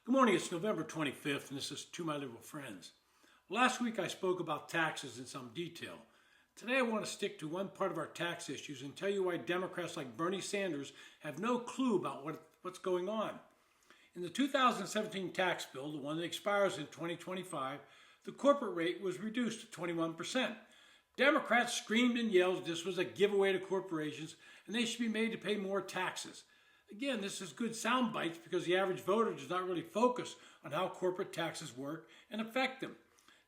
Good morning, it's November 25th, and this is To My Liberal Friends. Last week I spoke about taxes in some detail. Today I want to stick to one part of our tax issues and tell you why Democrats like Bernie Sanders have no clue about what's going on. In the 2017 tax bill, the one that expires in 2025, the corporate rate was reduced to 21%. Democrats screamed and yelled this was a giveaway to corporations and they should be made to pay more taxes. Again, this is good sound bites because the average voter does not really focus on how corporate taxes work and affect them.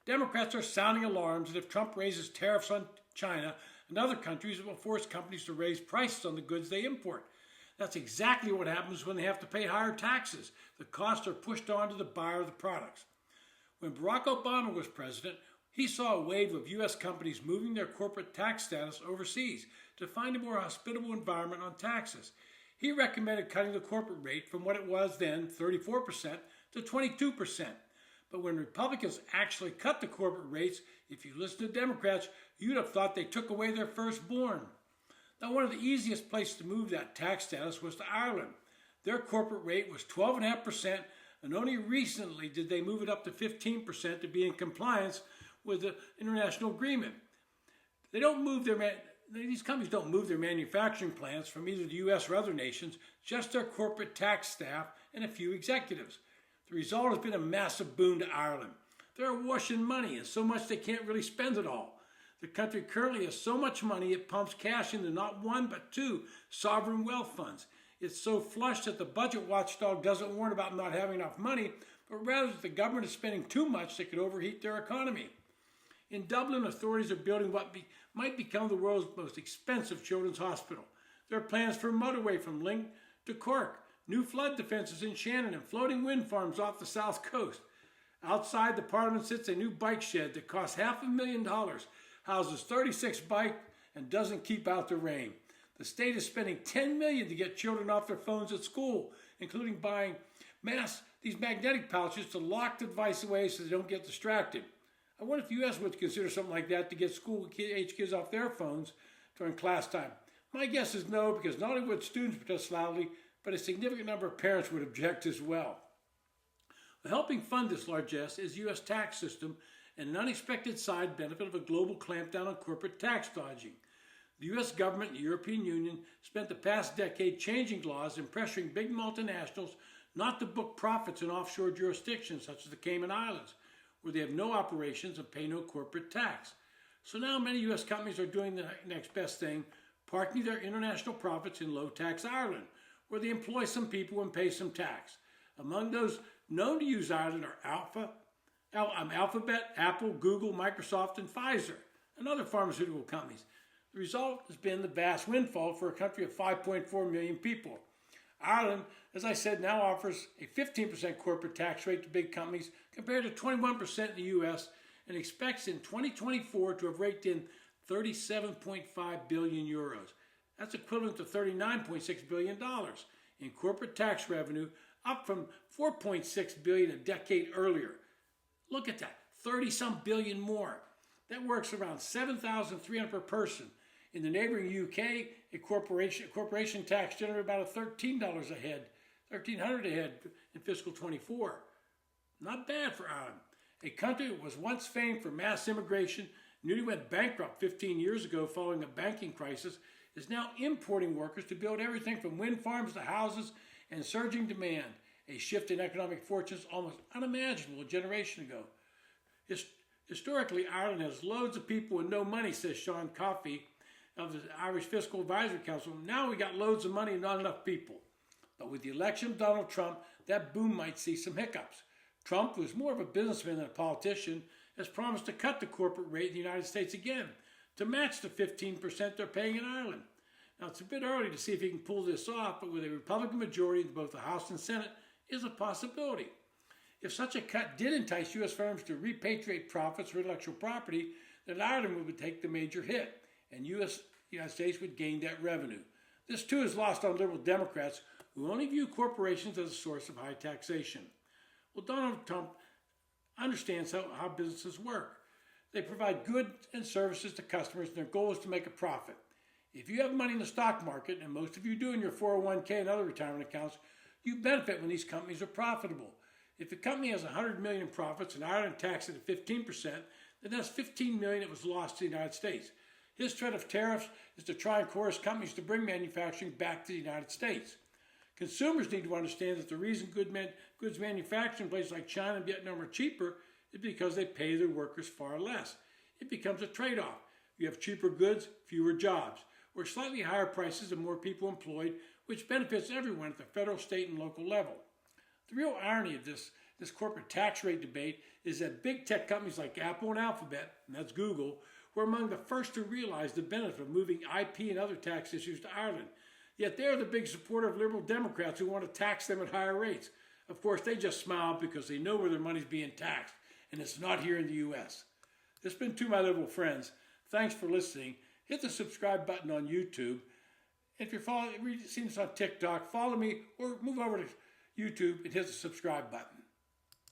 Democrats are sounding alarms that if Trump raises tariffs on China and other countries, it will force companies to raise prices on the goods they import. That's exactly what happens when they have to pay higher taxes. The costs are pushed on to the buyer of the products. When Barack Obama was president, he saw a wave of U.S. companies moving their corporate tax status overseas to find a more hospitable environment on taxes. He recommended cutting the corporate rate from what it was then, 34%, to 22%. But when Republicans actually cut the corporate rates, if you listen to Democrats, you'd have thought they took away their firstborn. Now, one of the easiest places to move that tax status was to Ireland. Their corporate rate was 12.5%, and only recently did they move it up to 15% to be in compliance with the international agreement. These companies don't move their manufacturing plants from either the U.S. or other nations, just their corporate tax staff and a few executives. The result has been a massive boon to Ireland. They're awash in money, and so much they can't really spend it all. The country currently has so much money it pumps cash into not one but two sovereign wealth funds. It's so flush that the budget watchdog doesn't warn about not having enough money, but rather that the government is spending too much that could overheat their economy. In Dublin, authorities are building what might become the world's most expensive children's hospital. There are plans for a motorway from Link to Cork, new flood defences in Shannon, and floating wind farms off the south coast. Outside the Parliament sits a new bike shed that costs $500,000, houses 36 bikes, and doesn't keep out the rain. The state is spending $10 million to get children off their phones at school, including buying these magnetic pouches to lock the device away so they don't get distracted. I wonder if the U.S. would consider something like that to get school-age kids off their phones during class time. My guess is no, because not only would students protest loudly, but a significant number of parents would object as well. Helping fund this largesse is the U.S. tax system and an unexpected side benefit of a global clampdown on corporate tax dodging. The U.S. government and the European Union spent the past decade changing laws and pressuring big multinationals not to book profits in offshore jurisdictions such as the Cayman Islands, where they have no operations and pay no corporate tax. So now many U.S. companies are doing the next best thing, parking their international profits in low-tax Ireland, where they employ some people and pay some tax. Among those known to use Ireland are Alphabet, Apple, Google, Microsoft, and Pfizer, and other pharmaceutical companies. The result has been the vast windfall for a country of 5.4 million people. Ireland, as I said, now offers a 15% corporate tax rate to big companies compared to 21% in the U.S. and expects in 2024 to have raked in 37.5 billion euros. That's equivalent to $39.6 billion in corporate tax revenue, up from $4.6 billion a decade earlier. Look at that, 30-some billion more. That works around $7,300 per person. In the neighboring UK, a corporation tax generated about $13 $1,300 ahead in fiscal 24. Not bad for Ireland. A country that was once famed for mass immigration, newly went bankrupt 15 years ago following a banking crisis, is now importing workers to build everything from wind farms to houses and surging demand, a shift in economic fortunes almost unimaginable a generation ago. Historically, Ireland has loads of people with no money, says Sean Coffey of the Irish Fiscal Advisory Council. Now we got loads of money and not enough people. But with the election of Donald Trump, that boom might see some hiccups. Trump, who is more of a businessman than a politician, has promised to cut the corporate rate in the United States again to match the 15% they're paying in Ireland. Now, it's a bit early to see if he can pull this off, but with a Republican majority in both the House and Senate is a possibility. If such a cut did entice U.S. firms to repatriate profits for intellectual property, then Ireland would take the major hit, and the United States would gain that revenue. This, too, is lost on liberal Democrats who only view corporations as a source of high taxation. Well, Donald Trump understands how businesses work. They provide goods and services to customers, and their goal is to make a profit. If you have money in the stock market, and most of you do in your 401k and other retirement accounts, you benefit when these companies are profitable. If the company has 100 million in profits and Ireland taxes it at 15%, then that's 15 million that was lost to the United States. His threat of tariffs is to try and coerce companies to bring manufacturing back to the United States. Consumers need to understand that the reason goods manufactured in places like China and Vietnam are cheaper is because they pay their workers far less. It becomes a trade-off. You have cheaper goods, fewer jobs, or slightly higher prices and more people employed, which benefits everyone at the federal, state, and local level. The real irony of this corporate tax rate debate is that big tech companies like Apple and Alphabet, and that's Google, were among the first to realize the benefit of moving IP and other tax issues to Ireland. Yet they're the big supporter of liberal Democrats who want to tax them at higher rates. Of course, they just smile because they know where their money's being taxed, and it's not here in the U.S. This has been To My Liberal Friends. Thanks for listening. Hit the subscribe button on YouTube. If you're seeing this on TikTok, follow me or move over to YouTube and hit the subscribe button.